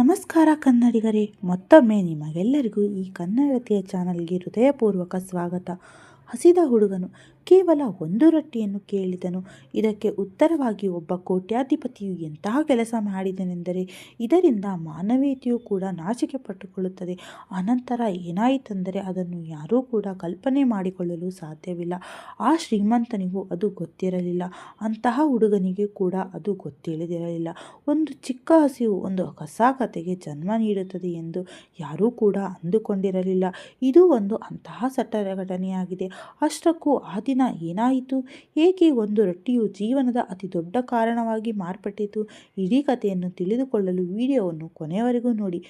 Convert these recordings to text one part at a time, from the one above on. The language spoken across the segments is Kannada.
ನಮಸ್ಕಾರ ಕನ್ನಡಿಗರೇ, ಮತ್ತೊಮ್ಮೆ ನಿಮಗೆಲ್ಲರಿಗೂ ಈ ಕನ್ನಡತಿಯ ಚಾನಲ್ಗೆ ಹೃದಯಪೂರ್ವಕ ಸ್ವಾಗತ. ಹಸಿದ ಹುಡುಗನು ಕೇವಲ ಒಂದು ರೊಟ್ಟಿಯನ್ನು ಕೇಳಿದನು. ಇದಕ್ಕೆ ಉತ್ತರವಾಗಿ ಒಬ್ಬ ಕೋಟ್ಯಾಧಿಪತಿಯು ಎಂತಹ ಕೆಲಸ ಮಾಡಿದನೆಂದರೆ ಇದರಿಂದ ಮಾನವೀಯತೆಯು ಕೂಡ ನಾಚಿಕೆ ಪಟ್ಟುಕೊಳ್ಳುತ್ತದೆ. ಅನಂತರ ಏನಾಯಿತೆಂದರೆ ಅದನ್ನು ಯಾರೂ ಕೂಡ ಕಲ್ಪನೆ ಮಾಡಿಕೊಳ್ಳಲು ಸಾಧ್ಯವಿಲ್ಲ. ಆ ಶ್ರೀಮಂತನಿಗೂ ಅದು ಗೊತ್ತಿರಲಿಲ್ಲ, ಅಂತಹ ಹುಡುಗನಿಗೆ ಕೂಡ ಅದು ಗೊತ್ತಿಳಿದಿರಲಿಲ್ಲ. ಒಂದು ಚಿಕ್ಕ ಹಸಿವು ಒಂದು ಹೊಸ ಕಥೆಗೆ ಜನ್ಮ ನೀಡುತ್ತದೆ ಎಂದು ಯಾರೂ ಕೂಡ ಅಂದುಕೊಂಡಿರಲಿಲ್ಲ. ಇದು ಒಂದು ಅಂತಹ ಸಟ್ಟರ ಘಟನೆಯಾಗಿದೆ. ಅಷ್ಟಕ್ಕೂ ಆ ದಿನ ಏನಾಯಿತು, ಏಕೆ ಒಂದು ರೊಟ್ಟಿಯು ಜೀವನದ ಅತಿ ದೊಡ್ಡ ಕಾರಣವಾಗಿ ಮಾರ್ಪಟ್ಟಿತು? ಇಡೀ ಕಥೆಯನ್ನು ತಿಳಿದುಕೊಳ್ಳಲು ವಿಡಿಯೋವನ್ನು ಕೊನೆಯವರೆಗೂ ನೋಡಿ.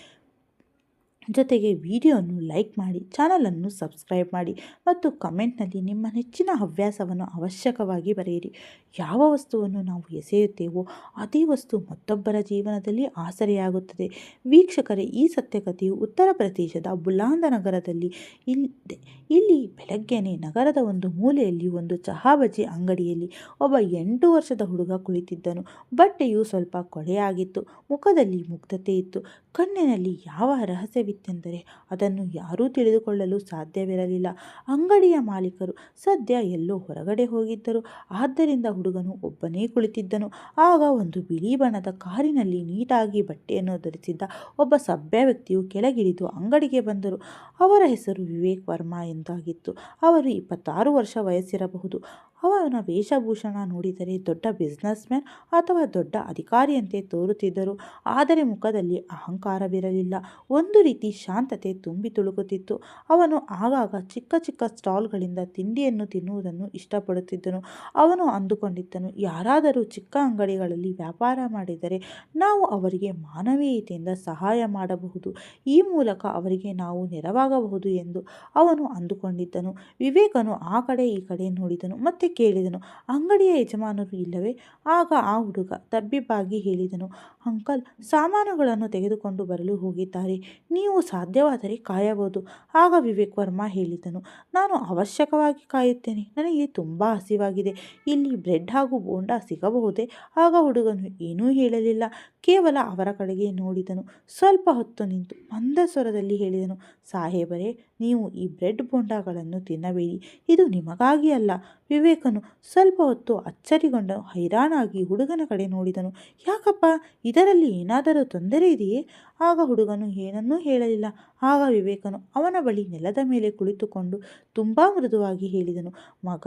ಜೊತೆಗೆ ವಿಡಿಯೋವನ್ನು ಲೈಕ್ ಮಾಡಿ, ಚಾನಲನ್ನು ಸಬ್ಸ್ಕ್ರೈಬ್ ಮಾಡಿ ಮತ್ತು ಕಮೆಂಟ್ನಲ್ಲಿ ನಿಮ್ಮ ನೆಚ್ಚಿನ ಹವ್ಯಾಸವನ್ನು ಅವಶ್ಯಕವಾಗಿ ಬರೆಯಿರಿ. ಯಾವ ವಸ್ತುವನ್ನು ನಾವು ಎಸೆಯುತ್ತೇವೋ ಅದೇ ವಸ್ತು ಮತ್ತೊಬ್ಬರ ಜೀವನದಲ್ಲಿ ಆಸರೆಯಾಗುತ್ತದೆ. ವೀಕ್ಷಕರೇ, ಈ ಸತ್ಯಕಥೆಯು ಉತ್ತರ ಪ್ರದೇಶದ ಬುಲಾಂದ ನಗರದಲ್ಲಿ ಇದೆ. ಇಲ್ಲಿ ಬೆಳಗ್ಗೆನೆ ನಗರದ ಒಂದು ಮೂಲೆಯಲ್ಲಿ ಒಂದು ಚಹಾ ಬಜ್ಜಿ ಅಂಗಡಿಯಲ್ಲಿ ಒಬ್ಬ 8 ವರ್ಷದ ಹುಡುಗ ಕುಳಿತಿದ್ದನು. ಬಟ್ಟೆಯು ಸ್ವಲ್ಪ ಕೊಳೆಯಾಗಿತ್ತು, ಮುಖದಲ್ಲಿ ಮುಗ್ಧತೆ ಇತ್ತು. ಕಣ್ಣಿನಲ್ಲಿ ಯಾವ ರಹಸ್ಯವಿತ್ತೆಂದರೆ ಅದನ್ನು ಯಾರೂ ತಿಳಿದುಕೊಳ್ಳಲು ಸಾಧ್ಯವಿರಲಿಲ್ಲ. ಅಂಗಡಿಯ ಮಾಲೀಕರು ಸದ್ಯ ಎಲ್ಲೋ ಹೊರಗಡೆ ಹೋಗಿದ್ದರು. ಆದ್ದರಿಂದ ಹುಡುಗನು ಒಬ್ಬನೇ ಕುಳಿತಿದ್ದನು. ಆಗ ಒಂದು ಬಿಳಿ ಬಣ್ಣದ ಕಾರಿನಲ್ಲಿ ನೀಟಾಗಿ ಬಟ್ಟೆಯನ್ನು ಧರಿಸಿದ್ದ ಒಬ್ಬ ಸಭ್ಯ ವ್ಯಕ್ತಿಯು ಕೆಳಗಿಳಿದು ಅಂಗಡಿಗೆ ಬಂದರು. ಅವರ ಹೆಸರು ವಿವೇಕ್ ವರ್ಮಾ ಎಂದಾಗಿತ್ತು. ಅವರು 26 ವರ್ಷ ವಯಸ್ಸಿರಬಹುದು. ಅವನ ವೇಷಭೂಷಣ ನೋಡಿದರೆ ದೊಡ್ಡ ಬಿಸ್ನೆಸ್ ಮ್ಯಾನ್ ಅಥವಾ ದೊಡ್ಡ ಅಧಿಕಾರಿಯಂತೆ ತೋರುತ್ತಿದ್ದರು. ಆದರೆ ಮುಖದಲ್ಲಿ ಅಹಂಕಾರವಿರಲಿಲ್ಲ. ಒಂದು ರೀತಿ ಶಾಂತತೆ ತುಂಬಿ ತುಳುಕುತ್ತಿತ್ತು. ಅವನು ಆಗಾಗ ಚಿಕ್ಕ ಚಿಕ್ಕ ಸ್ಟಾಲ್ಗಳಿಂದ ತಿಂಡಿಯನ್ನು ತಿನ್ನುವುದನ್ನು ಇಷ್ಟಪಡುತ್ತಿದ್ದನು. ಅವನು ಅಂದುಕೊಂಡಿದ್ದನು, ಯಾರಾದರೂ ಚಿಕ್ಕ ಅಂಗಡಿಗಳಲ್ಲಿ ವ್ಯಾಪಾರ ಮಾಡಿದರೆ ನಾವು ಅವರಿಗೆ ಮಾನವೀಯತೆಯಿಂದ ಸಹಾಯ ಮಾಡಬಹುದು, ಈ ಮೂಲಕ ಅವರಿಗೆ ನಾವು ನೆರವಾಗಬಹುದು ಎಂದು ಅವನು ಅಂದುಕೊಂಡಿದ್ದನು. ವಿವೇಕನು ಆ ಕಡೆ ಈ ಕಡೆ ನೋಡಿದನು ಮತ್ತೆ ಕೇಳಿದನು, ಅಂಗಡಿಯ ಯಜಮಾನರು ಇಲ್ಲವೇ? ಆಗ ಆ ಹುಡುಗ ತಬ್ಬಿಬ್ಬಾಗಿ ಹೇಳಿದನು, ಅಂಕಲ್, ಸಾಮಾನುಗಳನ್ನು ತೆಗೆದುಕೊಂಡು ಬರಲು ಹೋಗಿದ್ದಾರೆ, ನೀವು ಸಾಧ್ಯವಾದರೆ ಕಾಯಬಹುದು. ಆಗ ವಿವೇಕ್ ವರ್ಮಾ ಹೇಳಿದನು, ನಾನು ಅವಶ್ಯಕವಾಗಿ ಕಾಯುತ್ತೇನೆ, ನನಗೆ ತುಂಬ ಹಸಿವಾಗಿದೆ. ಇಲ್ಲಿ ಬ್ರೆಡ್ ಹಾಗೂ ಬೋಂಡಾ ಸಿಗಬಹುದೇ? ಆಗ ಹುಡುಗನು ಏನೂ ಹೇಳಲಿಲ್ಲ, ಕೇವಲ ಅವರ ಕಡೆಗೆ ನೋಡಿದನು. ಸ್ವಲ್ಪ ಹೊತ್ತು ನಿಂತು ಮಂದ ಸ್ವರದಲ್ಲಿ ಹೇಳಿದನು, ಸಾಹೇಬರೇ, ನೀವು ಈ ಬ್ರೆಡ್ ಬೋಂಡಾಗಳನ್ನು ತಿನ್ನಬೇಡಿ, ಇದು ನಿಮಗಾಗಿ ಅಲ್ಲ. ವಿವೇಕನು ಸ್ವಲ್ಪ ಹೊತ್ತು ಅಚ್ಚರಿಗೊಂಡು ಹೈರಾಣಾಗಿ ಹುಡುಗನ ಕಡೆ ನೋಡಿದನು. ಯಾಕಪ್ಪ, ಇದರಲ್ಲಿ ಏನಾದರೂ ತೊಂದರೆ ಇದೆಯೇ? ಆಗ ಹುಡುಗನು ಏನನ್ನೂ ಹೇಳಲಿಲ್ಲ. ಆಗ ವಿವೇಕನು ಅವನ ಬಳಿ ನೆಲದ ಮೇಲೆ ಕುಳಿತುಕೊಂಡು ತುಂಬ ಮೃದುವಾಗಿ ಹೇಳಿದನು, ಮಗ,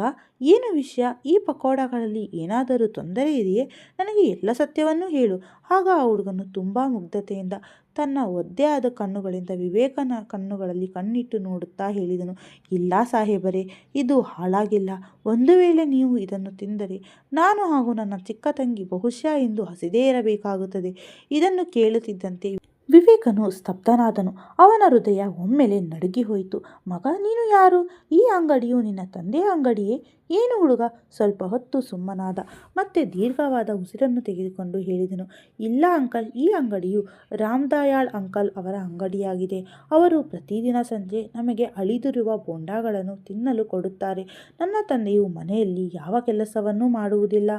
ಏನು ವಿಷಯ? ಈ ಪಕೋಡಗಳಲ್ಲಿ ಏನಾದರೂ ತೊಂದರೆ ಇದೆಯೇ? ನನಗೆ ಎಲ್ಲ ಸತ್ಯವನ್ನೂ ಹೇಳು. ಆಗ ಆ ಹುಡುಗನು ತುಂಬ ಮುಗ್ಧತೆಯಿಂದ ತನ್ನ ಒದ್ದೆ ಆದ ಕಣ್ಣುಗಳಿಂದ ವಿವೇಕನ ಕಣ್ಣುಗಳಲ್ಲಿ ಕಣ್ಣಿಟ್ಟು ನೋಡುತ್ತಾ ಹೇಳಿದನು, ಇಲ್ಲ ಸಾಹೇಬರೇ, ಇದು ಹಾಳಾಗಿಲ್ಲ. ಒಂದು ವೇಳೆ ನೀವು ಇದನ್ನು ತಿಂದರೆ ನಾನು ಹಾಗೂ ನನ್ನ ಚಿಕ್ಕ ತಂಗಿ ಬಹುಶಃ ಇಂದು ಹಸಿದೇ ಇರಬೇಕಾಗುತ್ತದೆ. ಇದನ್ನು ಕೇಳುತ್ತಿದ್ದಂತೆ ವಿವೇಕನು ಸ್ತಬ್ಧನಾದನು. ಅವನ ಹೃದಯ ಒಮ್ಮೆಲೆ ನಡುಗಿ ಹೋಯಿತು. ಮಗ, ನೀನು ಯಾರು? ಈ ಅಂಗಡಿಯು ನಿನ್ನ ತಂದೆಯ ಅಂಗಡಿಯೇ? ಏನು ಹುಡುಗ ಸ್ವಲ್ಪ ಹೊತ್ತು ಸುಮ್ಮನಾದ. ಮತ್ತೆ ದೀರ್ಘವಾದ ಉಸಿರನ್ನು ತೆಗೆದುಕೊಂಡು ಹೇಳಿದನು, ಇಲ್ಲ ಅಂಕಲ್, ಈ ಅಂಗಡಿಯು ರಾಮ್ದಯಾಳ್ ಅಂಕಲ್ ಅವರ ಅಂಗಡಿಯಾಗಿದೆ. ಅವರು ಪ್ರತಿದಿನ ಸಂಜೆ ನಮಗೆ ಅಳಿದಿರುವ ಬೋಂಡಾಗಳನ್ನು ತಿನ್ನಲು ಕೊಡುತ್ತಾರೆ. ನನ್ನ ತಂದೆಯು ಮನೆಯಲ್ಲಿ ಯಾವ ಕೆಲಸವನ್ನೂ ಮಾಡುವುದಿಲ್ಲ.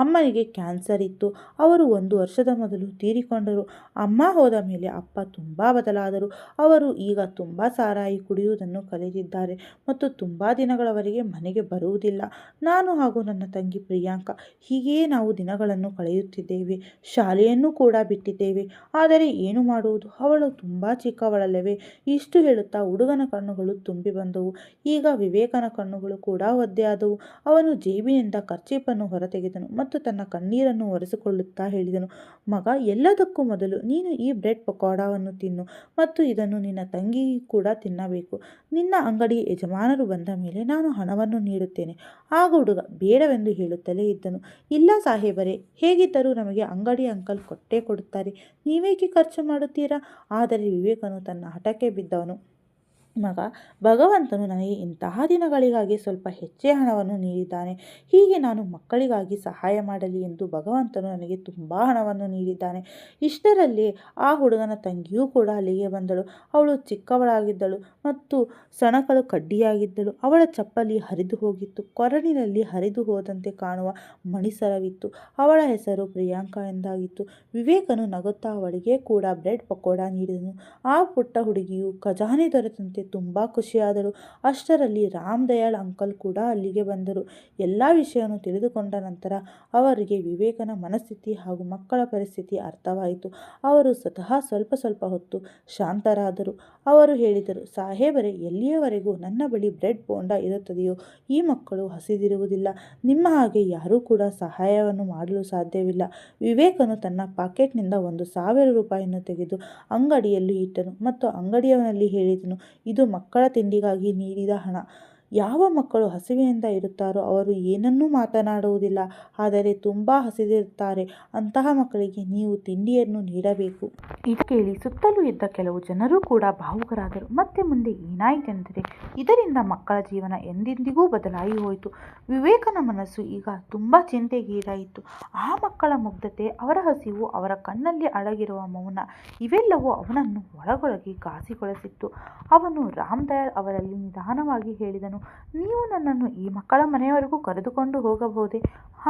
ಅಮ್ಮನಿಗೆ ಕ್ಯಾನ್ಸರ್ ಇತ್ತು. ಅವರು 1 ವರ್ಷದ ಮೊದಲು ತೀರಿಕೊಂಡರು. ಅಮ್ಮ ಹೋದ ಮೇಲೆ ಅಪ್ಪ ತುಂಬ ಬದಲಾದರು. ಅವರು ಈಗ ತುಂಬ ಸಾರಾಯಿ ಕುಡಿಯುವುದನ್ನು ಕಲಿತಿದ್ದಾರೆ ಮತ್ತು ತುಂಬ ದಿನಗಳವರೆಗೆ ಮನೆಗೆ ಬರುವುದಿಲ್ಲ. ನಾನು ಹಾಗೂ ನನ್ನ ತಂಗಿ ಪ್ರಿಯಾಂಕಾ ಹೀಗೆಯೇ ನಾವು ದಿನಗಳನ್ನು ಕಳೆಯುತ್ತಿದ್ದೇವೆ. ಶಾಲೆಯನ್ನು ಕೂಡ ಬಿಟ್ಟಿದ್ದೇವೆ. ಆದರೆ ಏನು ಮಾಡುವುದು, ಅವಳು ತುಂಬ ಚಿಕ್ಕವಳಲ್ಲವೇ? ಇಷ್ಟು ಹೇಳುತ್ತಾ ಹುಡುಗನ ಕಣ್ಣುಗಳು ತುಂಬಿ ಬಂದವು. ಈಗ ವಿವೇಕನ ಕಣ್ಣುಗಳು ಕೂಡ ಒದ್ದೆಯಾದವು. ಅವನು ಜೇಬಿನಿಂದ ಕರ್ಚೀಪನ್ನು ಹೊರತೆಗೆದನು ಮತ್ತು ತನ್ನ ಕಣ್ಣೀರನ್ನು ಒರೆಸಿಕೊಳ್ಳುತ್ತಾ ಹೇಳಿದನು, ಮಗ, ಎಲ್ಲದಕ್ಕೂ ಮೊದಲು ನೀನು ಈ ಬ್ರೆಡ್ ಪಕೋಡಾವನ್ನು ತಿನ್ನು ಮತ್ತು ಇದನ್ನು ನಿನ್ನ ತಂಗಿಗೂ ಕೂಡ ತಿನ್ನಬೇಕು. ನಿನ್ನ ಅಂಗಡಿ ಯಜಮಾನರು ಬಂದ ಮೇಲೆ ನಾನು ಹಣವನ್ನು ನೀಡುತ್ತೇನೆ. ಆಗ ಹುಡುಗ ಬೇಡವೆಂದು ಹೇಳುತ್ತಲೇ ಇದ್ದನು. ಇಲ್ಲ ಸಾಹೇಬರೇ, ಹೇಗಿದ್ದರೂ ನಮಗೆ ಅಂಗಡಿ ಅಂಕಲ್ ಕೊಟ್ಟೇ ಕೊಡುತ್ತಾರೆ, ನೀವೇಕೆ ಖರ್ಚು ಮಾಡುತ್ತೀರಾ? ಆದರೆ ವಿವೇಕನು ತನ್ನ ಹಠಕ್ಕೆ ಬಿದ್ದವನು. ಮಗ, ಭಗವಂತನು ನನಗೆ ಇಂತಹ ದಿನಗಳಿಗಾಗಿ ಸ್ವಲ್ಪ ಹೆಚ್ಚೇ ಹಣವನ್ನು ನೀಡಿದ್ದಾನೆ. ಹೀಗೆ ನಾನು ಮಕ್ಕಳಿಗಾಗಿ ಸಹಾಯ ಮಾಡಲಿ ಎಂದು ಭಗವಂತನು ನನಗೆ ತುಂಬ ಹಣವನ್ನು ನೀಡಿದ್ದಾನೆ. ಇಷ್ಟರಲ್ಲಿ ಆ ಹುಡುಗನ ತಂಗಿಯೂ ಕೂಡ ಅಲ್ಲಿಗೆ ಬಂದಳು. ಅವಳು ಚಿಕ್ಕವಳಾಗಿದ್ದಳು ಮತ್ತು ಸಣಕಲು ಕಡ್ಡಿಯಾಗಿದ್ದಳು. ಅವಳ ಚಪ್ಪಲಿ ಹರಿದು ಹೋಗಿತ್ತು. ಕೊರಳಿನಲ್ಲಿ ಹರಿದು ಹೋದಂತೆ ಕಾಣುವ ಮಣಿಸರವಿತ್ತು. ಅವಳ ಹೆಸರು ಪ್ರಿಯಾಂಕಾ ಎಂದಾಗಿತ್ತು. ವಿವೇಕನು ನಗುತ್ತಾ ಅವಳಿಗೆ ಕೂಡ ಬ್ರೆಡ್ ಪಕೋಡ ನೀಡಿದನು. ಆ ಪುಟ್ಟ ಹುಡುಗಿಯು ಖಜಾನೆ ದೊರೆತಂತೆ ತುಂಬ ಖುಷಿಯಾದಳು. ಅಷ್ಟರಲ್ಲಿ ರಾಮ್ ದಯಾಳ್ ಅಂಕಲ್ ಕೂಡ ಅಲ್ಲಿಗೆ ಬಂದರು. ಎಲ್ಲ ವಿಷಯವನ್ನು ತಿಳಿದುಕೊಂಡ ನಂತರ ಅವರಿಗೆ ವಿವೇಕನ ಮನಸ್ಥಿತಿ ಹಾಗೂ ಮಕ್ಕಳ ಪರಿಸ್ಥಿತಿ ಅರ್ಥವಾಯಿತು. ಅವರು ಸ್ವತಃ ಸ್ವಲ್ಪ ಹೊತ್ತು ಶಾಂತರಾದರು. ಅವರು ಹೇಳಿದರು, ಸಾಹೇಬರೇ, ಎಲ್ಲಿಯವರೆಗೂ ನನ್ನ ಬಳಿ ಬ್ರೆಡ್ ಬೋಂಡ ಇರುತ್ತದೆಯೋ ಈ ಮಕ್ಕಳು ಹಸಿದಿರುವುದಿಲ್ಲ. ನಿಮ್ಮ ಹಾಗೆ ಯಾರೂ ಕೂಡ ಸಹಾಯವನ್ನು ಮಾಡಲು ಸಾಧ್ಯವಿಲ್ಲ. ವಿವೇಕನು ತನ್ನ ಪಾಕೆಟ್ನಿಂದ 1,000 ರೂಪಾಯಿಯನ್ನು ತೆಗೆದು ಅಂಗಡಿಯಲ್ಲಿ ಇಟ್ಟನು ಮತ್ತು ಅಂಗಡಿಯವನಲ್ಲಿ ಹೇಳಿದನು, ಇದು ಮಕ್ಕಳ ತಿಂಡಿಗಾಗಿ ನೀಡಿದ ಹಣ. ಯಾವ ಮಕ್ಕಳು ಹಸಿವಿನಿಂದ ಇರುತ್ತಾರೋ ಅವರು ಏನನ್ನೂ ಮಾತನಾಡುವುದಿಲ್ಲ, ಆದರೆ ತುಂಬ ಹಸಿದಿರುತ್ತಾರೆ. ಅಂತಹ ಮಕ್ಕಳಿಗೆ ನೀವು ತಿಂಡಿಯನ್ನು ನೀಡಬೇಕು. ಇದು ಕೇಳಿ ಸುತ್ತಲೂ ಇದ್ದ ಕೆಲವು ಜನರು ಕೂಡ ಭಾವುಕರಾದರು. ಮತ್ತೆ ಮುಂದೆ ಏನಾಯಿತೆಂದರೆ, ಇದರಿಂದ ಮಕ್ಕಳ ಜೀವನ ಎಂದೆಂದಿಗೂ ಬದಲಾಗಿ ಹೋಯಿತು. ವಿವೇಕನ ಮನಸ್ಸು ಈಗ ತುಂಬ ಚಿಂತೆಗೀಡಾಯಿತು. ಆ ಮಕ್ಕಳ ಮುಗ್ಧತೆ, ಅವರ ಹಸಿವು, ಅವರ ಕಣ್ಣಲ್ಲಿ ಅಡಗಿರುವ ಮೌನ ಇವೆಲ್ಲವೂ ಅವನನ್ನು ಒಳಗೊಳಗೆ ಘಾಸಿಗೊಳಿಸಿತ್ತು. ಅವನು ರಾಮ್ ದಯಾಳ್ ಅವರಲ್ಲಿ ನಿಧಾನವಾಗಿ ಹೇಳಿದನು, ನೀವು ನನ್ನನ್ನು ಈ ಮಕ್ಕಳ ಮನೆಯವರೆಗೂ ಕರೆದುಕೊಂಡು ಹೋಗಬಹುದೇ?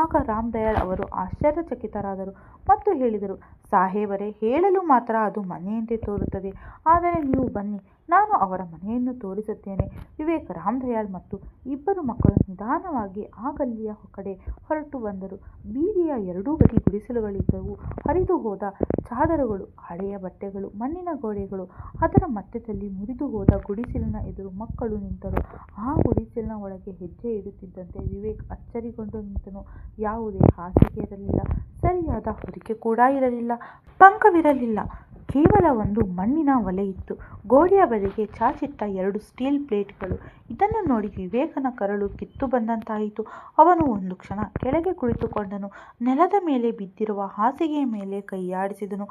ಆಗ ರಾಮ್ ದಯಾಳ್ ಅವರು ಆಶ್ಚರ್ಯಚಕಿತರಾದರು ಮತ್ತು ಹೇಳಿದರು, ಸಾಹೇಬರೇ, ಹೇಳಲು ಮಾತ್ರ ಅದು ಮನೆಯಂತೆ ತೋರುತ್ತದೆ, ಆದರೆ ನೀವು ಬನ್ನಿ, ನಾನು ಅವರ ಮನೆಯನ್ನು ತೋರಿಸುತ್ತೇನೆ. ವಿವೇಕ್, ರಾಮ್ ದಯಾಳ್ ಮತ್ತು ಇಬ್ಬರು ಮಕ್ಕಳು ನಿಧಾನವಾಗಿ ಆ ಗಲ್ಲಿಯ ಕಡೆ ಹೊರಟು ಬಂದರು. ಬೀದಿಯ ಎರಡೂ ಬದಿ ಗುಡಿಸಲುಗಳಿದ್ದವು. ಹರಿದು ಹೋದ ಚಾದರಗಳು, ಹಳೆಯ ಬಟ್ಟೆಗಳು, ಮಣ್ಣಿನ ಗೋಡೆಗಳು. ಅದರ ಮಧ್ಯದಲ್ಲಿ ಮುರಿದು ಹೋದ ಗುಡಿಸಲಿನ ಎದುರು ಮಕ್ಕಳು ನಿಂತರು. ಆ ಗುಡಿಸಲಿನ ಒಳಗೆ ಹೆಜ್ಜೆ ಇಡುತ್ತಿದ್ದಂತೆ ವಿವೇಕ್ ಅಚ್ಚರಿಗೊಂಡು ನಿಂತನು. ಯಾವುದೇ ಹಾಸಿಗೆ ಇರಲಿಲ್ಲ, ಸರಿಯಾದ ಹೊದಿಕೆ ಕೂಡ ಇರಲಿಲ್ಲ, ಪಂಕವಿರಲಿಲ್ಲ. ಕೇವಲ ಒಂದು ಮಣ್ಣಿನ ಒಲೆಯಿತ್ತು. ಗೋಡೆಯ ಬದಿಗೆ ಚಾಚಿಟ್ಟ 2 ಸ್ಟೀಲ್ ಪ್ಲೇಟ್ಗಳು. ಇದನ್ನು ನೋಡಿ ವಿವೇಕನ ಕರಳು ಕಿತ್ತು ಬಂದಂತಾಯಿತು. ಅವನು ಒಂದು ಕ್ಷಣ ಕೆಳಗೆ ಕುಳಿತುಕೊಂಡನು. ನೆಲದ ಮೇಲೆ ಬಿದ್ದಿರುವ ಹಾಸಿಗೆಯ ಮೇಲೆ ಕೈಯಾಡಿಸಿದನು.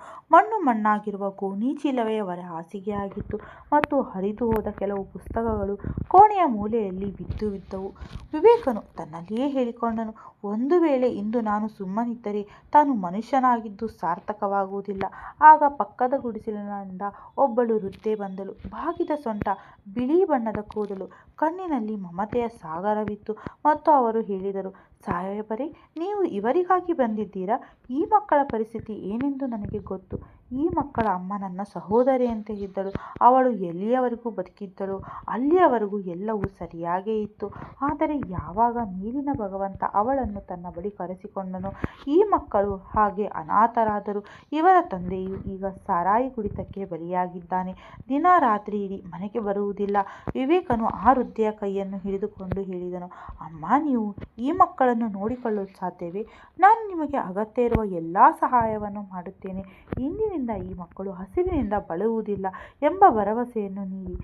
ಮಣ್ಣಾಗಿರುವ ಗೋಣಿ ಚೀಲವೇ ಅವರ ಹಾಸಿಗೆ ಆಗಿತ್ತು ಮತ್ತು ಹರಿದು ಹೋದ ಕೆಲವು ಪುಸ್ತಕಗಳು ಕೋಣೆಯ ಮೂಲೆಯಲ್ಲಿ ಬಿದ್ದಿದ್ದವು. ವಿವೇಕನು ತನ್ನಲ್ಲಿಯೇ ಹೇಳಿಕೊಂಡನು, ಒಂದು ವೇಳೆ ಇಂದು ನಾನು ಸುಮ್ಮನಿದ್ದರೆ ತಾನು ಮನುಷ್ಯನಾಗಿದ್ದು ಸಾರ್ಥಕವಾಗುವುದಿಲ್ಲ. ಆಗ ಪಕ್ಕದ ಗುಡಿಸಲಿನಿಂದ ಒಬ್ಬಳು ವೃದ್ಧೆ ಬಂದಳು. ಬಾಗಿದ ಸೊಂಟ, ಬಿಳಿ ಬಣ್ಣದ ಕೂದಲು, ಕಣ್ಣಿನಲ್ಲಿ ಮಮತೆಯ ಸಾಗರವಿತ್ತು ಮತ್ತು ಅವರು ಹೇಳಿದರು, ಸಾಹೇಬರೇ, ನೀವು ಇವರಿಗಾಗಿ ಬಂದಿದ್ದೀರಾ? ಈ ಮಕ್ಕಳ ಪರಿಸ್ಥಿತಿ ಏನೆಂದು ನನಗೆ ಗೊತ್ತು. ಈ ಮಕ್ಕಳ ಅಮ್ಮ ನನ್ನ ಸಹೋದರಿಯಂತೆ ಇದ್ದಳು. ಅವಳು ಎಲ್ಲಿಯವರೆಗೂ ಬದುಕಿದ್ದಳೋ ಅಲ್ಲಿಯವರೆಗೂ ಎಲ್ಲವೂ ಸರಿಯಾಗೇ ಇತ್ತು. ಆದರೆ ಯಾವಾಗ ಮೇಲಿನ ಭಗವಂತ ಅವಳನ್ನು ತನ್ನ ಬಳಿ ಕರೆಸಿಕೊಂಡನೋ ಈ ಮಕ್ಕಳು ಹಾಗೆ ಅನಾಥರಾದರು. ಇವರ ತಂದೆಯು ಈಗ ಸಾರಾಯಿ ಕುಡಿತಕ್ಕೆ ಬಲಿಯಾಗಿದ್ದಾನೆ. ದಿನ ರಾತ್ರಿ ಇಡೀ ಮನೆಗೆ ಬರುವುದಿಲ್ಲ. ವಿವೇಕನು ಆ ವೃದ್ಧೆಯ ಕೈಯನ್ನು ಹಿಡಿದುಕೊಂಡು ಹೇಳಿದನು, ಅಮ್ಮ, ನೀವು ಈ ಮಕ್ಕಳನ್ನು ನೋಡಿಕೊಳ್ಳಲು ಸಾಧ್ಯವೇ? ನಾನು ನಿಮಗೆ ಅಗತ್ಯ ಇರುವ ಎಲ್ಲ ಸಹಾಯವನ್ನು ಮಾಡುತ್ತೇನೆ. ಇಂದಿನಿಂದ ಈ ಮಕ್ಕಳು ಹಸಿವಿನಿಂದ ಬಳಲುವುದಿಲ್ಲ ಎಂಬ ಭರವಸೆಯನ್ನು ನೀಡಿ.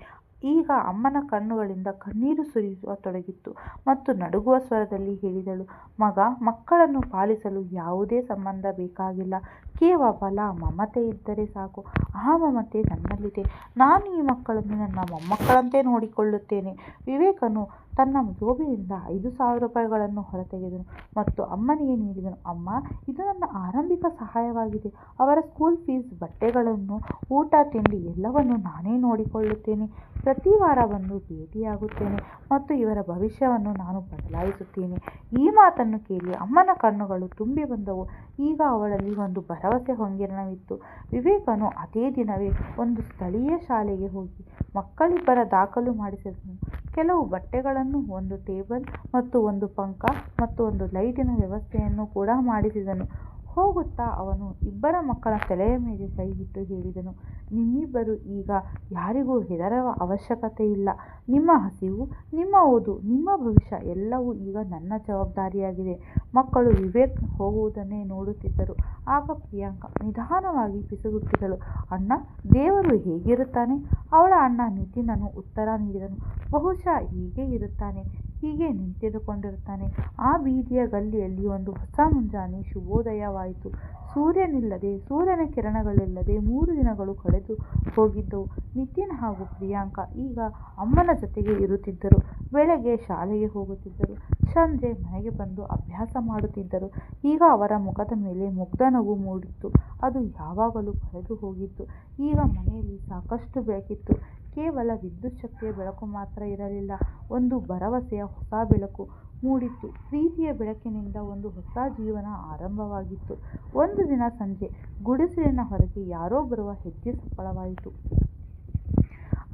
ಈಗ ಅಮ್ಮನ ಕಣ್ಣುಗಳಿಂದ ಕಣ್ಣೀರು ಸುರಿಯತೊಡಗಿತ್ತು ಮತ್ತು ನಡುಗುವ ಸ್ವರದಲ್ಲಿ ಹೇಳಿದಳು, ಮಗ, ಮಕ್ಕಳನ್ನು ಪಾಲಿಸಲು ಯಾವುದೇ ಸಂಬಂಧ ಬೇಕಾಗಿಲ್ಲ. ಕೇವಲ ಮಮತೆ ಇದ್ದರೆ ಸಾಕು. ಆ ಮಮತೆ ನನ್ನಲ್ಲಿದೆ. ನಾನು ಈ ಮಕ್ಕಳನ್ನು ನನ್ನ ಮೊಮ್ಮಕ್ಕಳಂತೆ ನೋಡಿಕೊಳ್ಳುತ್ತೇನೆ. ವಿವೇಕನು ತನ್ನ ಜೋಬಿನಿಂದ 5,000 ರೂಪಾಯಿಗಳನ್ನು ಹೊರತೆಗೆದನು ಮತ್ತು ಅಮ್ಮನಿಗೆ ನೀಡಿದನು. ಅಮ್ಮ, ಇದು ನನ್ನ ಆರಂಭಿಕ ಸಹಾಯವಾಗಿದೆ. ಅವರ ಸ್ಕೂಲ್ ಫೀಸ್, ಬಟ್ಟೆಗಳನ್ನು, ಊಟ, ತಿಂಡಿ ಎಲ್ಲವನ್ನೂ ನಾನೇ ನೋಡಿಕೊಳ್ಳುತ್ತೇನೆ. ಪ್ರತಿ ವಾರ ಬಂದು ಭೇಟಿಯಾಗುತ್ತೇನೆ ಮತ್ತು ಇವರ ಭವಿಷ್ಯವನ್ನು ನಾನು ಬದಲಾಯಿಸುತ್ತೇನೆ. ಈ ಮಾತನ್ನು ಕೇಳಿ ಅಮ್ಮನ ಕಣ್ಣುಗಳು ತುಂಬಿ ಬಂದವು. ಈಗ ಅವಳಲ್ಲಿ ಒಂದು ಭರವಸೆ ಹೊಂಗಿರಣವಿತ್ತು. ವಿವೇಕನು ಅದೇ ದಿನವೇ ಒಂದು ಸ್ಥಳೀಯ ಶಾಲೆಗೆ ಹೋಗಿ ಮಕ್ಕಳಿಬ್ಬರ ದಾಖಲು ಮಾಡಿಸಿದನು. ಕೆಲವು ಬಟ್ಟೆಗಳನ್ನು, ಒಂದು ಟೇಬಲ್ ಮತ್ತು ಒಂದು ಪಂಕ ಮತ್ತು ಒಂದು ಲೈಟಿನ ವ್ಯವಸ್ಥೆಯನ್ನು ಕೂಡ ಮಾಡಿಸಿದನು. ಹೋಗುತ್ತಾ ಅವನು ಇಬ್ಬರ ಮಕ್ಕಳ ತಲೆಯ ಮೇಲೆ ಕೈ ಇಟ್ಟು ಹೇಳಿದನು, ನಿಮ್ಮಿಬ್ಬರು ಈಗ ಯಾರಿಗೂ ಹೆದರುವ ಅವಶ್ಯಕತೆ ಇಲ್ಲ. ನಿಮ್ಮ ಹಸಿವು, ನಿಮ್ಮ ಓದು, ನಿಮ್ಮ ಭವಿಷ್ಯ ಎಲ್ಲವೂ ಈಗ ನನ್ನ ಜವಾಬ್ದಾರಿಯಾಗಿದೆ. ಮಕ್ಕಳು ವಿವೇಕ್ ಹೋಗುವುದನ್ನೇ ನೋಡುತ್ತಿದ್ದರು. ಆಗ ಪ್ರಿಯಾಂಕಾ ನಿಧಾನವಾಗಿ ಪಿಸುಗುಟ್ಟಿದಳು, ಅಣ್ಣ, ದೇವರು ಹೇಗಿರುತ್ತಾನೆ? ಅವಳ ಅಣ್ಣ ನಿತಿನನು ಉತ್ತರ ನೀಡಿದನು, ಬಹುಶಃ ಹೀಗೆ ಇರುತ್ತಾನೆ. ಹೀಗೆ ನಿಂತುಕೊಂಡಿರುತ್ತಾನೆ. ಆ ಬೀದಿಯ ಗಲ್ಲಿಯಲ್ಲಿ ಒಂದು ಹೊಸ ಮುಂಜಾನೆ ಶುಭೋದಯವಾಯಿತು. ಸೂರ್ಯನ ಕಿರಣಗಳಿಲ್ಲದೆ 3 ದಿನಗಳು ಕಳೆದು ಹೋಗಿದ್ದವು. ನಿತಿನ್ ಹಾಗೂ ಪ್ರಿಯಾಂಕಾ ಈಗ ಅಮ್ಮನ ಜೊತೆಗೆ ಇರುತ್ತಿದ್ದರು. ಬೆಳಗ್ಗೆ ಶಾಲೆಗೆ ಹೋಗುತ್ತಿದ್ದರು, ಸಂಜೆ ಮನೆಗೆ ಬಂದು ಅಭ್ಯಾಸ ಮಾಡುತ್ತಿದ್ದರು. ಈಗ ಅವರ ಮುಖದ ಮೇಲೆ ಮುಗ್ಧ ನಗು ಮೂಡಿತ್ತು. ಅದು ಯಾವಾಗಲೂ ಕಳೆದು ಹೋಗಿತ್ತು. ಈಗ ಮನೆಯಲ್ಲಿ ಸಾಕಷ್ಟು ಬೆಳಕಿತ್ತು. ಕೇವಲ ವಿದ್ಯುತ್ ಶಕ್ತಿಯ ಬೆಳಕು ಮಾತ್ರ ಇರಲಿಲ್ಲ, ಒಂದು ಭರವಸೆಯ ಹೊಸ ಬೆಳಕು ಮೂಡಿತ್ತು. ಪ್ರೀತಿಯ ಬೆಳಕಿನಿಂದ ಒಂದು ಹೊಸ ಜೀವನ ಆರಂಭವಾಗಿತ್ತು. ಒಂದು ದಿನ ಸಂಜೆ ಗುಡಿಸಲಿನ ಹೊರಗೆ ಯಾರೋ ಬರುವ ಹೆಜ್ಜೆ ಸಪ್ಪಳವಾಯಿತು.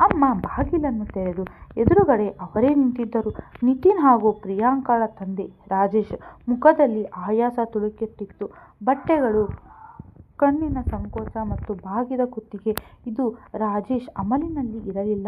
ಅಮ್ಮ ಬಾಗಿಲನ್ನು ತೆರೆದು ಎದುರುಗಡೆ ಅವರೇ ನಿಂತಿದ್ದರು. ನಿತಿನ್ ಹಾಗೂ ಪ್ರಿಯಾಂಕಾಳ ತಂದೆ ರಾಜೇಶ್. ಮುಖದಲ್ಲಿ ಆಯಾಸ ತುಳುಕುತ್ತಿತ್ತು. ಬಟ್ಟೆಗಳು, ಕಣ್ಣಿನ ಸಂಕೋಚ ಮತ್ತು ಬಾಗಿದ ಕುತ್ತಿಗೆ. ಇದು ರಾಜೇಶ್ ಅಮಲಿನಲ್ಲಿ ಇರಲಿಲ್ಲ,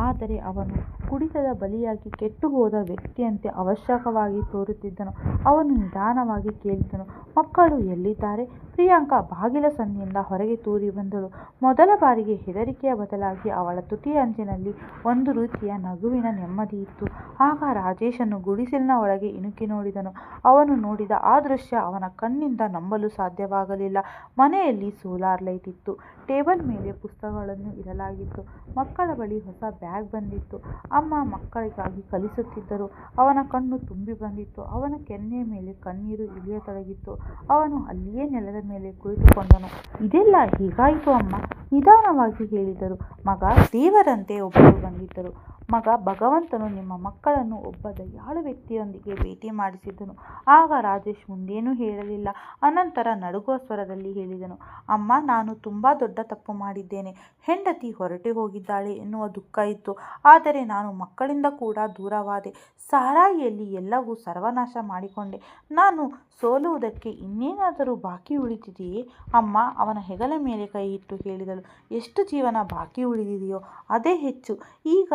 ಆದರೆ ಅವನು ಕುಡಿತದ ಬಲಿಯಾಗಿ ಕೆಟ್ಟುಹೋದ ವ್ಯಕ್ತಿಯಂತೆ ಅವಶ್ಯಕವಾಗಿ ತೋರುತ್ತಿದ್ದನು. ಅವನು ನಿಧಾನವಾಗಿ ಕೇಳಿದನು, ಮಕ್ಕಳು ಎಲ್ಲಿದ್ದಾರೆ? ಪ್ರಿಯಾಂಕಾ ಬಾಗಿಲ ಸಂದಿಯಿಂದ ಹೊರಗೆ ತೂರಿ ಬಂದಳು. ಮೊದಲ ಬಾರಿಗೆ ಹೆದರಿಕೆಯ ಬದಲಾಗಿ ಅವಳ ತುಟಿಯ ಅಂಚಿನಲ್ಲಿ ಒಂದು ರೀತಿಯ ನಗುವಿನ ನೆಮ್ಮದಿಯಿತ್ತು. ಆಗ ರಾಜೇಶನು ಗುಡಿಸಲಿನ ಒಳಗೆ ಇಣುಕಿ ನೋಡಿದನು. ಅವನು ನೋಡಿದ ಆ ದೃಶ್ಯ ಅವನ ಕಣ್ಣಿಂದ ನಂಬಲು ಸಾಧ್ಯವಾಗಲಿಲ್ಲ. ಮನೆಯಲ್ಲಿ ಸೋಲಾರ್ ಲೈಟ್ ಇತ್ತು. ಟೇಬಲ್ ಮೇಲೆ ಪುಸ್ತಕಗಳನ್ನು ಇಡಲಾಗಿತ್ತು. ಮಕ್ಕಳ ಬಳಿ ಹೊಸ ಬ್ಯಾಗ್ ಬಂದಿತ್ತು. ಅಮ್ಮ ಮಕ್ಕಳಿಗಾಗಿ ಕಲಿಸುತ್ತಿದ್ದರು. ಅವನ ಕಣ್ಣು ತುಂಬಿ ಬಂದಿತ್ತು. ಅವನ ಕೆನ್ನೆಯ ಮೇಲೆ ಕಣ್ಣೀರು ಇಳಿಯತೊಡಗಿತ್ತು. ಅವನು ಅಲ್ಲಿಯೇ ನೆಲದ ಮೇಲೆ ಕುಳಿತುಕೊಂಡನು. ಇದೆಲ್ಲ ಹೀಗಾಯಿತು ಅಮ್ಮ? ನಿಧಾನವಾಗಿ ಹೇಳಿದರು ಮಗ. ದೇವರಂತೆ ಒಬ್ಬರು ಬಂದಿದ್ದರು ಮಗ. ಭಗವಂತನು ನಿಮ್ಮ ಮಕ್ಕಳನ್ನು ಒಬ್ಬ ದಯಾಳು ವ್ಯಕ್ತಿಯೊಂದಿಗೆ ಭೇಟಿ ಮಾಡಿಸಿದ್ದನು. ಆಗ ರಾಜೇಶ್ ಮುಂದೇನೂ ಹೇಳಲಿಲ್ಲ. ಅನಂತರ ನಡುಗುವ ಸ್ವರದಲ್ಲಿ ಹೇಳಿದನು, ಅಮ್ಮ, ನಾನು ತುಂಬ ದೊಡ್ಡ ತಪ್ಪು ಮಾಡಿದ್ದೇನೆ. ಹೆಂಡತಿ ಹೊರಟು ಹೋಗಿದ್ದಾಳೆ ಎನ್ನುವ ದುಃಖ ಇತ್ತು, ಆದರೆ ನಾನು ಮಕ್ಕಳಿಂದ ಕೂಡ ದೂರವಾದೆ. ಸಾರಾಯಿಯಲ್ಲಿ ಎಲ್ಲವೂ ಸರ್ವನಾಶ ಮಾಡಿಕೊಂಡೆ. ನಾನು ಸೋಲುವುದಕ್ಕೆ ಇನ್ನೇನಾದರೂ ಬಾಕಿ ಉಳಿದಿದೆಯೇ ಅಮ್ಮ? ಅವನ ಹೆಗಲ ಮೇಲೆ ಕೈ ಇಟ್ಟು ಹೇಳಿದಳು, ಎಷ್ಟು ಜೀವನ ಬಾಕಿ ಉಳಿದಿದೆಯೋ ಅದೇ ಹೆಚ್ಚು. ಈಗ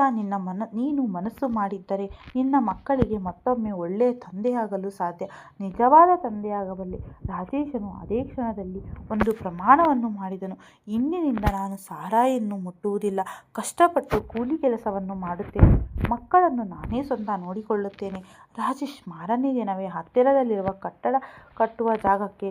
ನೀನು ಮನಸ್ಸು ಮಾಡಿದ್ದರೆ ನಿನ್ನ ಮಕ್ಕಳಿಗೆ ಮತ್ತೊಮ್ಮೆ ಒಳ್ಳೆಯ ತಂದೆಯಾಗಲು ಸಾಧ್ಯ. ನಿಜವಾದ ತಂದೆಯಾಗಬಲ್ಲೆ. ರಾಜೇಶನು ಅದೇ ಕ್ಷಣದಲ್ಲಿ ಒಂದು ಪ್ರಮಾಣವನ್ನು ಮಾಡಿದನು. ಇಂದಿನಿಂದ ನಾನು ಸಾರಾಯಿಯನ್ನು ಮುಟ್ಟುವುದಿಲ್ಲ. ಕಷ್ಟಪಟ್ಟು ಕೂಲಿ ಕೆಲಸವನ್ನು ಮಾಡುತ್ತೇನೆ. ಮಕ್ಕಳನ್ನು ನಾನೇ ಸ್ವಂತ ನೋಡಿಕೊಳ್ಳುತ್ತೇನೆ. ರಾಜೇಶ್ ಮಾರನೇ ದಿನವೇ ಹತ್ತಿರದಲ್ಲಿರುವ ಕಟ್ಟಡ ಕಟ್ಟುವ ಜಾಗಕ್ಕೆ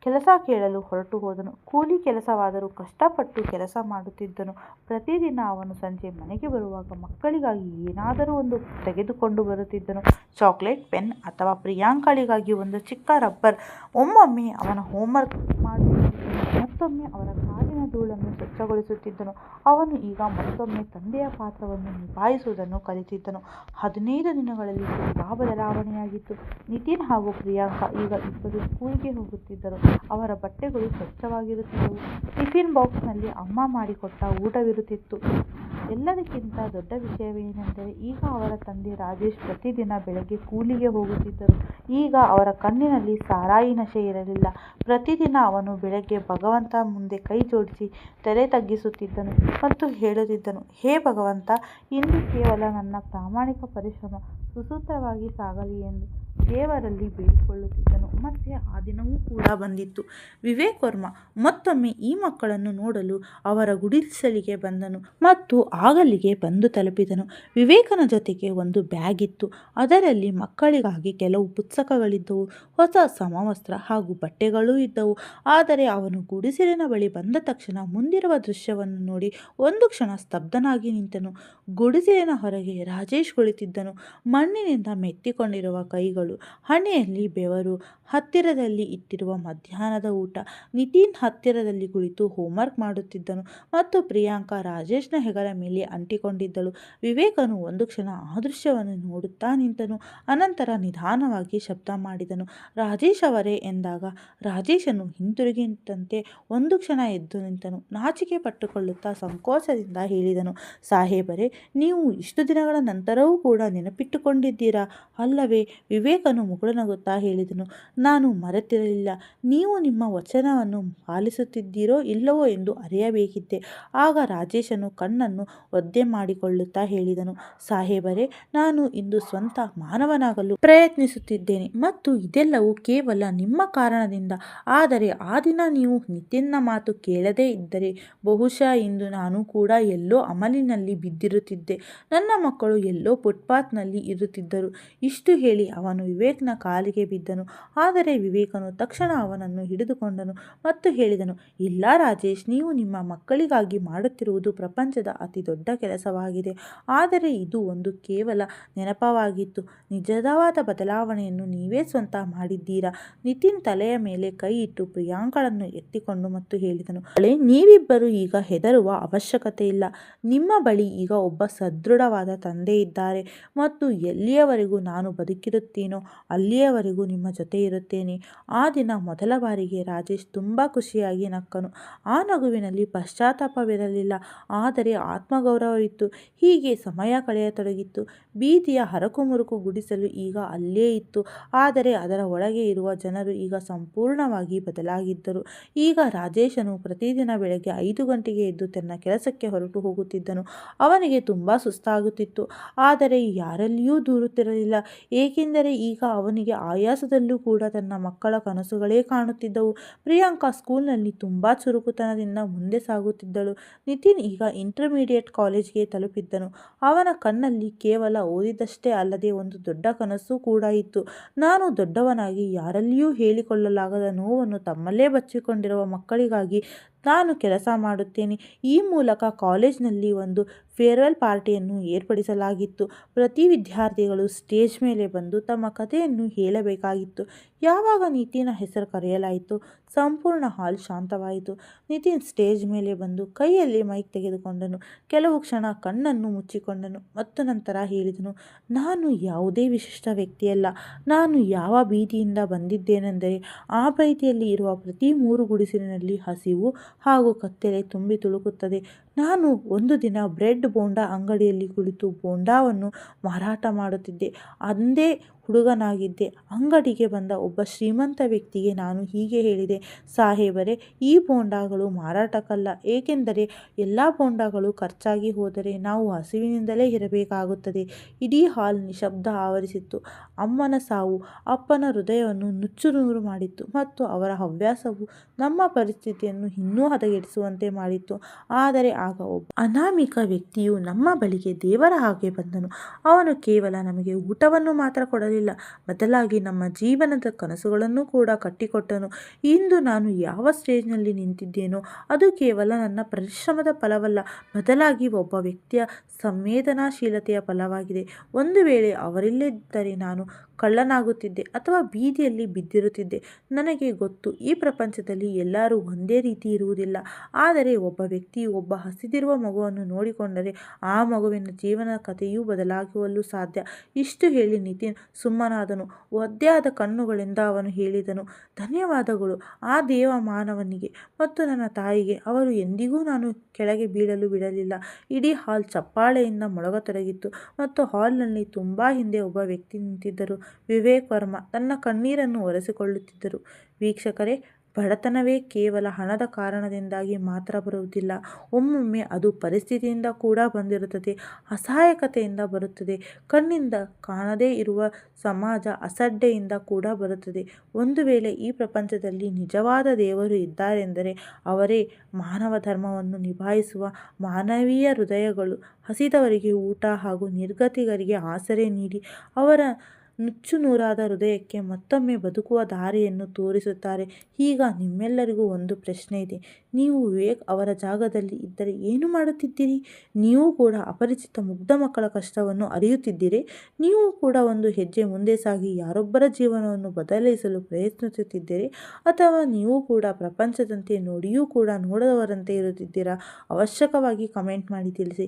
ಕೆಲಸ ಕೇಳಲು ಹೊರಟು ಹೋದನು. ಕೂಲಿ ಕೆಲಸವಾದರೂ ಕಷ್ಟಪಟ್ಟು ಕೆಲಸ ಮಾಡುತ್ತಿದ್ದನು. ಪ್ರತಿದಿನ ಅವನು ಸಂಜೆ ಮನೆಗೆ ಬರುವಾಗ ಮಕ್ಕಳಿಗಾಗಿ ಏನಾದರೂ ಒಂದು ತೆಗೆದುಕೊಂಡು ಬರುತ್ತಿದ್ದನು. ಚಾಕ್ಲೇಟ್, ಪೆನ್ ಅಥವಾ ಪ್ರಿಯಾಂಕಾಳಿಗಾಗಿ ಒಂದು ಚಿಕ್ಕ ರಬ್ಬರ್. ಒಮ್ಮೊಮ್ಮೆ ಅವನ ಹೋಮ್ವರ್ಕ್ ಮಾಡುತ್ತಿದ್ದನು, ಮತ್ತೊಮ್ಮೆ ಅವರ ಕಾಲಿನ ಧೂಳನ್ನು ಸ್ವಚ್ಛಗೊಳಿಸುತ್ತಿದ್ದನು. ಅವನು ಈಗ ಮತ್ತೊಮ್ಮೆ ತಂದೆಯ ಪಾತ್ರವನ್ನು ನಿಭಾಯಿಸುವುದನ್ನು ಕಲಿತಿದ್ದನು. 15 ದಿನಗಳಲ್ಲಿ ತುಂಬಾ ಬದಲಾವಣೆಯಾಗಿತ್ತು. ನಿತಿನ್ ಹಾಗೂ ಪ್ರಿಯಾಂಕಾ ಈಗ ಇಬ್ಬರು ಸ್ಕೂಲ್ಗೆ ಹೋಗುತ್ತಿದ್ದರು. ಅವರ ಬಟ್ಟೆಗಳು ಸ್ವಚ್ಛವಾಗಿರುತ್ತಿದ್ದವು. ಟಿಫಿನ್ ಬಾಕ್ಸ್ನಲ್ಲಿ ಅಮ್ಮ ಮಾಡಿಕೊಟ್ಟ ಊಟವಿರುತ್ತಿತ್ತು. ಎಲ್ಲದಕ್ಕಿಂತ ದೊಡ್ಡ ವಿಷಯವೇನೆಂದರೆ ಈಗ ಅವರ ತಂದೆ ರಾಜೇಶ್ ಪ್ರತಿದಿನ ಬೆಳಗ್ಗೆ ಕೂಲಿಗೆ ಹೋಗುತ್ತಿದ್ದರು. ಈಗ ಅವರ ಕಣ್ಣಿನಲ್ಲಿ ಸಾರಾಯಿ ನಶೆ ಇರಲಿಲ್ಲ. ಪ್ರತಿದಿನ ಅವನು ಬೆಳಗ್ಗೆ ಭಗವಂತ ಮುಂದೆ ಕೈ ಜೋಡಿಸಿ ತಲೆ ತಗ್ಗಿಸುತ್ತಿದ್ದನು ಮತ್ತು ಹೇಳುತ್ತಿದ್ದನು, ಹೇ ಭಗವಂತ, ಇಂದು ಕೇವಲ ನನ್ನ ಪ್ರಾಮಾಣಿಕ ಪರಿಶ್ರಮ ಸುಸೂತ್ರವಾಗಿ ಸಾಗಲಿ ಎಂದು ದೇವರಲ್ಲಿ ಬೇಡಿಕೊಳ್ಳುತ್ತಿದ್ದನು. ಮತ್ತೆ ಆ ದಿನವೂ ಕೂಡ ಬಂದಿತ್ತು. ವಿವೇಕ್ ವರ್ಮಾ ಮತ್ತೊಮ್ಮೆ ಈ ಮಕ್ಕಳನ್ನು ನೋಡಲು ಅವರ ಗುಡಿಸಲಿಗೆ ಬಂದನು ಮತ್ತು ಆಗಲ್ಲಿಗೆ ಬಂದು ತಲುಪಿದನು. ವಿವೇಕನ ಜೊತೆಗೆ ಒಂದು ಬ್ಯಾಗ್ ಇತ್ತು. ಅದರಲ್ಲಿ ಮಕ್ಕಳಿಗಾಗಿ ಕೆಲವು ಪುಸ್ತಕಗಳಿದ್ದವು, ಹೊಸ ಸಮವಸ್ತ್ರ ಹಾಗೂ ಬಟ್ಟೆಗಳೂ ಇದ್ದವು. ಆದರೆ ಅವನು ಗುಡಿಸಲಿನ ಬಳಿ ಬಂದ ತಕ್ಷಣ ಮುಂದಿರುವ ದೃಶ್ಯವನ್ನು ನೋಡಿ ಒಂದು ಕ್ಷಣ ಸ್ತಬ್ಧನಾಗಿ ನಿಂತನು. ಗುಡಿಸಲಿನ ಹೊರಗೆ ರಾಜೇಶ್ ಕುಳಿತಿದ್ದನು. ಮಣ್ಣಿನಿಂದ ಮೆತ್ತಿಕೊಂಡಿರುವ ಕೈಗಳು, ಹಣೆಯಲ್ಲಿ ಬೆವರು, ಹತ್ತಿರದಲ್ಲಿ ಇಟ್ಟಿರುವ ಮಧ್ಯಾಹ್ನದ ಊಟ. ನಿತಿನ್ ಹತ್ತಿರದಲ್ಲಿ ಕುಳಿತು ಹೋಮ್ವರ್ಕ್ ಮಾಡುತ್ತಿದ್ದನು ಮತ್ತು ಪ್ರಿಯಾಂಕಾ ರಾಜೇಶ್ನ ಹೆಗಲ ಮೇಲೆ ಅಂಟಿಕೊಂಡಿದ್ದಳು. ವಿವೇಕನು ಒಂದು ಕ್ಷಣ ಆ ದೃಶ್ಯವನ್ನು ನೋಡುತ್ತಾ ನಿಂತನು. ಅನಂತರ ನಿಧಾನವಾಗಿ ಶಬ್ದ ಮಾಡಿದನು, ರಾಜೇಶ್ ಅವರೇ ಎಂದಾಗ ರಾಜೇಶನು ಹಿಂತಿರುಗಿದಂತೆ ಒಂದು ಕ್ಷಣ ಎದ್ದು ನಿಂತನು. ನಾಚಿಕೆ ಪಟ್ಟುಕೊಳ್ಳುತ್ತಾ ಸಂಕೋಚದಿಂದ ಹೇಳಿದನು, ಸಾಹೇಬರೇ, ನೀವು ಇಷ್ಟು ದಿನಗಳ ನಂತರವೂ ಕೂಡ ನೆನಪಿಟ್ಟುಕೊಂಡಿದ್ದೀರಾ ಅಲ್ಲವೇ? ವಿವೇಕ್ ವಿವೇಕನು ಮುಗುಳುನಗುತ್ತಾ ಹೇಳಿದನು, ನಾನು ಮರೆತಿರಲಿಲ್ಲ. ನೀವು ನಿಮ್ಮ ವಚನವನ್ನು ಪಾಲಿಸುತ್ತಿದ್ದೀರೋ ಇಲ್ಲವೋ ಎಂದು ಅರಿಯಬೇಕಿತ್ತೆ. ಆಗ ರಾಜೇಶನು ಕಣ್ಣನ್ನು ಒದ್ದೆ ಮಾಡಿಕೊಳ್ಳುತ್ತಾ ಹೇಳಿದನು, ಸಾಹೇಬರೇ, ನಾನು ಇಂದು ಸ್ವಂತ ಮಾನವನಾಗಲು ಪ್ರಯತ್ನಿಸುತ್ತಿದ್ದೇನೆ ಮತ್ತು ಇದೆಲ್ಲವೂ ಕೇವಲ ನಿಮ್ಮ ಕಾರಣದಿಂದ. ಆದರೆ ಆ ದಿನ ನೀವು ನಿತಿನ್ನ ಮಾತು ಕೇಳದೇ ಇದ್ದರೆ ಬಹುಶಃ ಇಂದು ನಾನು ಕೂಡ ಎಲ್ಲೋ ಅಮಲಿನಲ್ಲಿ ಬಿದ್ದಿರುತ್ತಿದ್ದೆ. ನನ್ನ ಮಕ್ಕಳು ಎಲ್ಲೋ ಫುಟ್ಪಾತ್ನಲ್ಲಿ ಇರುತ್ತಿದ್ದರು. ಇಷ್ಟು ಹೇಳಿ ಅವನು ವಿವೇಕ್ನ ಕಾಲಿಗೆ ಬಿದ್ದನು. ಆದರೆ ವಿವೇಕನು ತಕ್ಷಣ ಅವನನ್ನು ಹಿಡಿದುಕೊಂಡನು ಮತ್ತು ಹೇಳಿದನು, ಇಲ್ಲ ರಾಜೇಶ್, ನೀವು ನಿಮ್ಮ ಮಕ್ಕಳಿಗಾಗಿ ಮಾಡುತ್ತಿರುವುದು ಪ್ರಪಂಚದ ಅತಿ ದೊಡ್ಡ ಕೆಲಸವಾಗಿದೆ. ಆದರೆ ಇದು ಒಂದು ಕೇವಲ ನೆನಪವಾಗಿತ್ತು. ನಿಜವಾದ ಬದಲಾವಣೆಯನ್ನು ನೀವೇ ಸ್ವಂತ ಮಾಡಿದ್ದೀರಾ. ನಿತಿನ್ ತಲೆಯ ಮೇಲೆ ಕೈ ಇಟ್ಟು ಪ್ರಿಯಾಂಕಳನ್ನು ಎತ್ತಿಕೊಂಡು ಮತ್ತು ಹೇಳಿದನು, ನೀವಿಬ್ಬರು ಈಗ ಹೆದರುವ ಅವಶ್ಯಕತೆ ಇಲ್ಲ. ನಿಮ್ಮ ಬಳಿ ಈಗ ಒಬ್ಬ ಸದೃಢವಾದ ತಂದೆ ಇದ್ದಾರೆ ಮತ್ತು ಎಲ್ಲಿಯವರೆಗೂ ನಾನು ಬದುಕಿರುತ್ತೀನೋ ಅಲ್ಲಿಯವರೆಗೂ ನಿಮ್ಮ ಜೊತೆ ಇರುತ್ತೇನೆ. ಆ ದಿನ ಮೊದಲ ಬಾರಿಗೆ ರಾಜೇಶ್ ತುಂಬ ಖುಷಿಯಾಗಿ ನಕ್ಕನು. ಆ ನಗುವಿನಲ್ಲಿ ಪಶ್ಚಾತ್ತಾಪವಿರಲಿಲ್ಲ, ಆದರೆ ಆತ್ಮಗೌರವವಿತ್ತು. ಹೀಗೆ ಸಮಯ ಕಳೆಯತೊಡಗಿತ್ತು. ಬೀದಿಯ ಹರಕುಮುರುಕು ಗುಡಿಸಲು ಈಗ ಅಲ್ಲೇ ಇತ್ತು, ಆದರೆ ಅದರ ಒಳಗೆ ಇರುವ ಜನರು ಈಗ ಸಂಪೂರ್ಣವಾಗಿ ಬದಲಾಗಿದ್ದರು. ಈಗ ರಾಜೇಶನು ಪ್ರತಿದಿನ ಬೆಳಗ್ಗೆ 5 ಗಂಟೆಗೆ ಎದ್ದು ತನ್ನ ಕೆಲಸಕ್ಕೆ ಹೊರಟು ಹೋಗುತ್ತಿದ್ದನು. ಅವನಿಗೆ ತುಂಬ ಸುಸ್ತಾಗುತ್ತಿತ್ತು, ಆದರೆ ಯಾರಲ್ಲಿಯೂ ದೂರುತ್ತಿರಲಿಲ್ಲ, ಏಕೆಂದರೆ ಈಗ ಅವನಿಗೆ ಆಯಾಸದಲ್ಲೂ ಕೂಡ ತನ್ನ ಮಕ್ಕಳ ಕನಸುಗಳೇ ಕಾಣುತ್ತಿದ್ದವು. ಪ್ರಿಯಾಂಕಾ ಸ್ಕೂಲ್ನಲ್ಲಿ ತುಂಬ ಚುರುಕುತನದಿಂದ ಮುಂದೆ ಸಾಗುತ್ತಿದ್ದಳು. ನಿತಿನ್ ಈಗ ಇಂಟರ್ಮೀಡಿಯೇಟ್ ಕಾಲೇಜ್ಗೆ ತಲುಪಿದ್ದನು. ಅವನ ಕಣ್ಣಲ್ಲಿ ಕೇವಲ ಓದಿದಷ್ಟೇ ಅಲ್ಲದೆ ಒಂದು ದೊಡ್ಡ ಕನಸು ಕೂಡ ಇತ್ತು. ನಾನು ದೊಡ್ಡವನಾಗಿ ಯಾರಲ್ಲಿಯೂ ಹೇಳಿಕೊಳ್ಳಲಾಗದ ನೋವನ್ನು ತಮ್ಮಲ್ಲೇ ಬಚ್ಚಿಕೊಂಡಿರುವ ಮಕ್ಕಳಿಗಾಗಿ ನಾನು ಕೆಲಸ ಮಾಡುತ್ತೇನೆ. ಈ ಮೂಲಕ ಕಾಲೇಜಿನಲ್ಲಿ ಒಂದು ಫೇರ್ವೆಲ್ ಪಾರ್ಟಿಯನ್ನು ಏರ್ಪಡಿಸಲಾಗಿತ್ತು. ಪ್ರತಿ ವಿದ್ಯಾರ್ಥಿಗಳು ಸ್ಟೇಜ್ ಮೇಲೆ ಬಂದು ತಮ್ಮ ಕಥೆಯನ್ನು ಹೇಳಬೇಕಾಗಿತ್ತು. ಯಾವಾಗ ನಿತಿನ್ನ ಹೆಸರು ಕರೆಯಲಾಯಿತು, ಸಂಪೂರ್ಣ ಹಾಲ್ ಶಾಂತವಾಯಿತು. ನಿತಿನ್ ಸ್ಟೇಜ್ ಮೇಲೆ ಬಂದು ಕೈಯಲ್ಲಿ ಮೈಕ್ ತೆಗೆದುಕೊಂಡನು. ಕೆಲವು ಕ್ಷಣ ಕಣ್ಣನ್ನು ಮುಚ್ಚಿಕೊಂಡನು ಮತ್ತು ನಂತರ ಹೇಳಿದನು, ನಾನು ಯಾವುದೇ ವಿಶಿಷ್ಟ ವ್ಯಕ್ತಿಯಲ್ಲ. ನಾನು ಯಾವ ಬೀದಿಯಿಂದ ಬಂದಿದ್ದೇನೆಂದರೆ ಆ ಬೀದಿಯಲ್ಲಿ ಇರುವ ಪ್ರತಿ 3 ಗುಡಿಸಲಿನಲ್ಲಿ ಹಸಿವು ಹಾಗೂ ಕತ್ತಲೆ ತುಂಬಿ ತುಳುಕುತ್ತದೆ. ನಾನು ಒಂದು ದಿನ ಬ್ರೆಡ್ ಬೋಂಡಾ ಅಂಗಡಿಯಲ್ಲಿ ಕುಳಿತು ಬೋಂಡಾವನ್ನು ಮಾರಾಟ ಮಾಡುತ್ತಿದ್ದೆ. ಅಂದೇ ಹುಡುಗನಾಗಿದ್ದೆ. ಅಂಗಡಿಗೆ ಬಂದ ಒಬ್ಬ ಶ್ರೀಮಂತ ವ್ಯಕ್ತಿಗೆ ನಾನು ಹೀಗೆ ಹೇಳಿದೆ, ಸಾಹೇಬರೇ, ಈ ಬೋಂಡಾಗಳು ಮಾರಾಟಕ್ಕಲ್ಲ, ಏಕೆಂದರೆ ಎಲ್ಲ ಬೋಂಡಾಗಳು ಖರ್ಚಾಗಿ ಹೋದರೆ ನಾವು ಹಸಿವಿನಿಂದಲೇ ಇರಬೇಕಾಗುತ್ತದೆ. ಇಡೀ ಹಾಲ್ ನಿಶಬ್ದ ಆವರಿಸಿತ್ತು. ಅಮ್ಮನ ಸಾವು ಅಪ್ಪನ ಹೃದಯವನ್ನು ನುಚ್ಚುನೂರು ಮಾಡಿತ್ತು ಮತ್ತು ಅವರ ಹವ್ಯಾಸವು ನಮ್ಮ ಪರಿಸ್ಥಿತಿಯನ್ನು ಇನ್ನೂ ಹದಗೆಡಿಸುವಂತೆ ಮಾಡಿತ್ತು. ಆದರೆ ಆಗ ಒಬ್ಬ ಅನಾಮಿಕ ವ್ಯಕ್ತಿಯು ನಮ್ಮ ಬಳಿಗೆ ದೇವರ ಹಾಗೆ ಬಂದನು. ಅವನು ಕೇವಲ ನಮಗೆ ಊಟವನ್ನು ಮಾತ್ರ ಕೊಡಲಿಲ್ಲ, ಬದಲಾಗಿ ನಮ್ಮ ಜೀವನದ ಕನಸುಗಳನ್ನು ಕೂಡ ಕಟ್ಟಿಕೊಟ್ಟನು. ಇಂದು ನಾನು ಯಾವ ಸ್ಟೇಜ್ನಲ್ಲಿ ನಿಂತಿದ್ದೇನೋ ಅದು ಕೇವಲ ನನ್ನ ಪರಿಶ್ರಮದ ಫಲವಲ್ಲ, ಬದಲಾಗಿ ಒಬ್ಬ ವ್ಯಕ್ತಿಯ ಸಂವೇದನಾಶೀಲತೆಯ ಫಲವಾಗಿದೆ. ಒಂದು ವೇಳೆ ಅವರಿಲ್ಲದಿದ್ದರೆ ನಾನು ಕಳ್ಳನಾಗುತ್ತಿದ್ದೆ ಅಥವಾ ಬೀದಿಯಲ್ಲಿ ಬಿದ್ದಿರುತ್ತಿದ್ದೆ. ನನಗೆ ಗೊತ್ತು, ಈ ಪ್ರಪಂಚದಲ್ಲಿ ಎಲ್ಲರೂ ಒಂದೇ ರೀತಿ ಇರುವುದಿಲ್ಲ, ಆದರೆ ಒಬ್ಬ ವ್ಯಕ್ತಿಯು ಒಬ್ಬ ಹಸಿದಿರುವ ಮಗುವನ್ನು ನೋಡಿಕೊಂಡರೆ ಆ ಮಗುವಿನ ಜೀವನ ಕಥೆಯೂ ಬದಲಾಗುವಲು ಸಾಧ್ಯ. ಇಷ್ಟು ಹೇಳಿ ನಿತಿನ್ ಸುಮ್ಮನಾದನು. ಒದ್ದೆಯಾದ ಕಣ್ಣುಗಳಿಂದ ಅವನು ಹೇಳಿದನು, ಧನ್ಯವಾದಗಳು ಆ ದೇವ ಮಾನವನಿಗೆ ಮತ್ತು ನನ್ನ ತಾಯಿಗೆ. ಅವರು ಎಂದಿಗೂ ನಾನು ಕೆಳಗೆ ಬೀಳಲು ಬಿಡಲಿಲ್ಲ. ಇಡೀ ಹಾಲ್ ಚಪ್ಪಾಳೆಯಿಂದ ಮೊಳಗತೊಡಗಿತ್ತು ಮತ್ತು ಹಾಲ್ನಲ್ಲಿ ತುಂಬ ಹಿಂದೆ ಒಬ್ಬ ವ್ಯಕ್ತಿ ನಿಂತಿದ್ದರು. ವಿವೇಕ್ ವರ್ಮಾ ತನ್ನ ಕಣ್ಣೀರನ್ನು ಒರೆಸಿಕೊಳ್ಳುತ್ತಿದ್ದರು. ವೀಕ್ಷಕರೇ, ಬಡತನವೇ ಕೇವಲ ಹಣದ ಕಾರಣದಿಂದಾಗಿ ಮಾತ್ರ ಬರುವುದಿಲ್ಲ. ಒಮ್ಮೊಮ್ಮೆ ಅದು ಪರಿಸ್ಥಿತಿಯಿಂದ ಕೂಡ ಬಂದಿರುತ್ತದೆ, ಅಸಹಾಯಕತೆಯಿಂದ ಬರುತ್ತದೆ, ಕಣ್ಣಿಂದ ಕಾಣದೇ ಇರುವ ಸಮಾಜ ಅಸಡ್ಡೆಯಿಂದ ಕೂಡ ಬರುತ್ತದೆ. ಒಂದು ವೇಳೆ ಈ ಪ್ರಪಂಚದಲ್ಲಿ ನಿಜವಾದ ದೇವರು ಇದ್ದಾರೆಂದರೆ ಅವರೇ ಮಾನವ ಧರ್ಮವನ್ನು ನಿಭಾಯಿಸುವ ಮಾನವೀಯ ಹೃದಯಗಳು. ಹಸಿದವರಿಗೆ ಊಟ ಹಾಗೂ ನಿರ್ಗತಿಕರಿಗೆ ಆಸರೆ ನೀಡಿ ಅವರ ನುಚ್ಚುನೂರಾದ ಹೃದಯಕ್ಕೆ ಮತ್ತೊಮ್ಮೆ ಬದುಕುವ ದಾರಿಯನ್ನು ತೋರಿಸುತ್ತಾರೆ. ಈಗ ನಿಮ್ಮೆಲ್ಲರಿಗೂ ಒಂದು ಪ್ರಶ್ನೆ ಇದೆ, ನೀವು ವಿವೇಕ್ ಅವರ ಜಾಗದಲ್ಲಿ ಇದ್ದರೆ ಏನು ಮಾಡುತ್ತಿದ್ದೀರಿ? ನೀವು ಕೂಡ ಅಪರಿಚಿತ ಮುಗ್ಧ ಮಕ್ಕಳ ಕಷ್ಟವನ್ನು ಅರಿಯುತ್ತಿದ್ದೀರಿ? ನೀವು ಕೂಡ ಒಂದು ಹೆಜ್ಜೆ ಮುಂದೆ ಸಾಗಿ ಯಾರೊಬ್ಬರ ಜೀವನವನ್ನು ಬದಲಾಯಿಸಲು ಪ್ರಯತ್ನಿಸುತ್ತಿದ್ದೀರಿ? ಅಥವಾ ನೀವು ಕೂಡ ಪ್ರಪಂಚದಂತೆ ನೋಡಿಯೂ ಕೂಡ ನೋಡದವರಂತೆ ಇರುತ್ತಿದ್ದೀರಾ? ಅವಶ್ಯಕವಾಗಿ ಕಮೆಂಟ್ ಮಾಡಿ ತಿಳಿಸಿ.